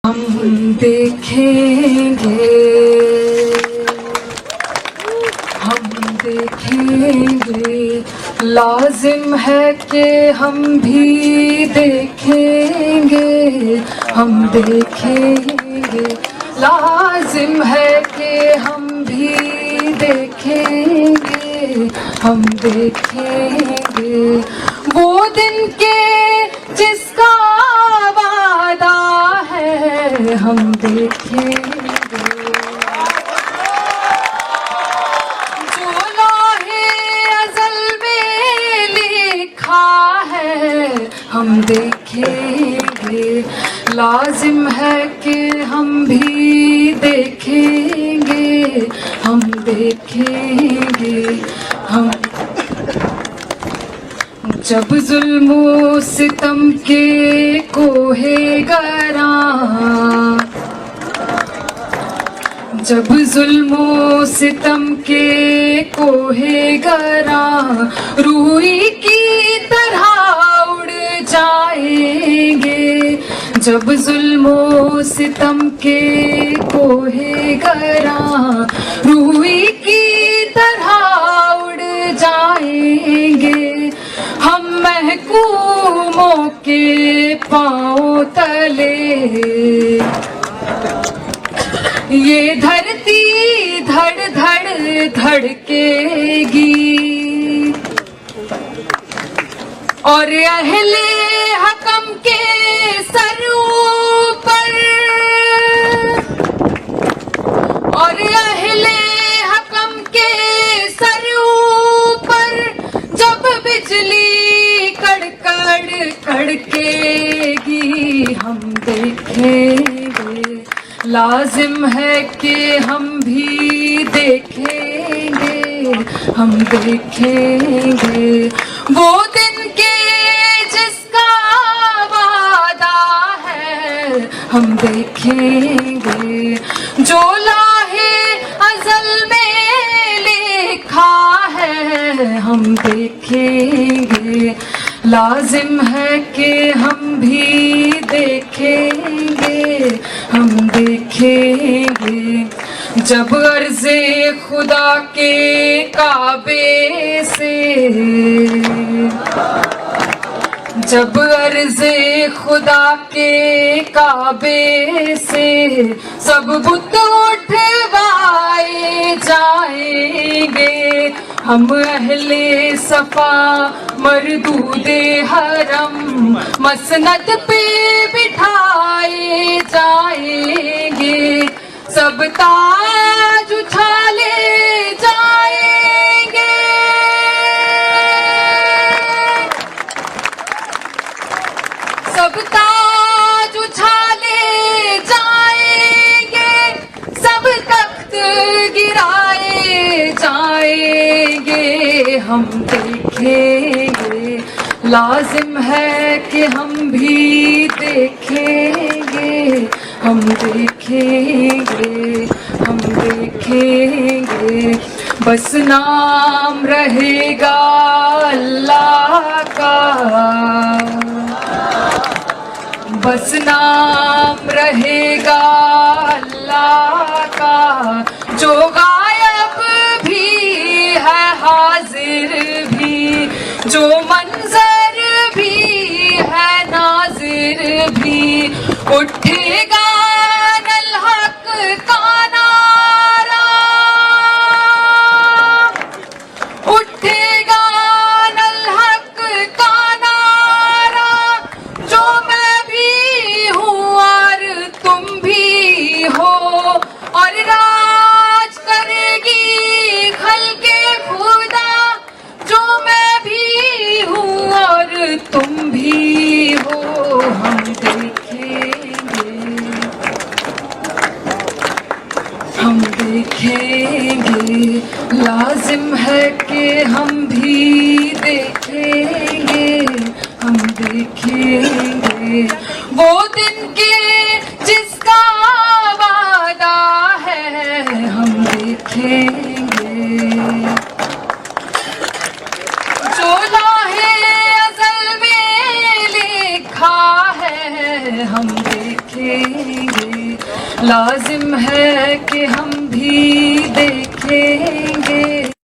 हम देखेंगे, हम देखेंगे, लाजिम है कि हम भी देखेंगे, हम देखेंगे, लाजिम है कि हम भी देखेंगे, हम देखेंगे वो दिन के जिसका वादा है, हम देखेंगे जो लौहे अज़ल में लिखा है, हम देखेंगे, लाजिम है कि हम भी देखेंगे, हम देखेंगे, हम जब जुल्मो सितम के कोहे गरा, जब जुल्मो सितम के कोहे गरा रूई की तरह उड़ जाएंगे, जब जुल्मो सितम के कोहे गरा रूई की तरह उड़ जाएंगे, हम महकूमों के पांव तले ये धरती धड़ धड़ धड़केगी और अहले हकम के सरों पर, और अहले हकम के सरों पर जब बिजली कड़कड़ कड़केगी, हम देखेंगे, लाजिम है कि हम भी देखेंगे, हम देखेंगे वो दिन के जिसका वादा है, हम देखेंगे जो लौहे अज़ल में लिखा है, हम देखेंगे, लाजिम है कि हम भी देखेंगे, हम देखेंगे जब अर्ज़े खुदा के काबे से, जब अर्ज़े खुदा के काबे से सब बुत उठवाए जाएंगे, हम अहले सफा मरदूदे हरम मसनद पे बिठाए जाएंगे, सब ताज उछाले जाएंगे, सब ताज उछाले जाएंगे, सब तख्त गिराए जाएंगे, हम देखेंगे, लाजिम है कि हम भी देखेंगे, हम देखेंगे, हम देखेंगे, बस नाम रहेगा अल्लाह का, बस नाम रहेगा अल्लाह का, जो गायब भी है हाजिर भी, जो मंजर भी है नाजिर भी, उठेगा नल हक का नारा, उठेगा नल हक का नारा, जो मैं भी हूँ और तुम भी हो, और राज करेगी खल्के खुदा, जो मैं भी हूँ और तुम भी हो, हम देखेंगे, हम देखेंगे, लाजिम है कि हम भी देखेंगे, हम देखेंगे वो दिन के जिसका वादा है, हम देखेंगे जो लौहे अज़ल में लिखा है, हम देखेंगे। लाजिम है कि हम भी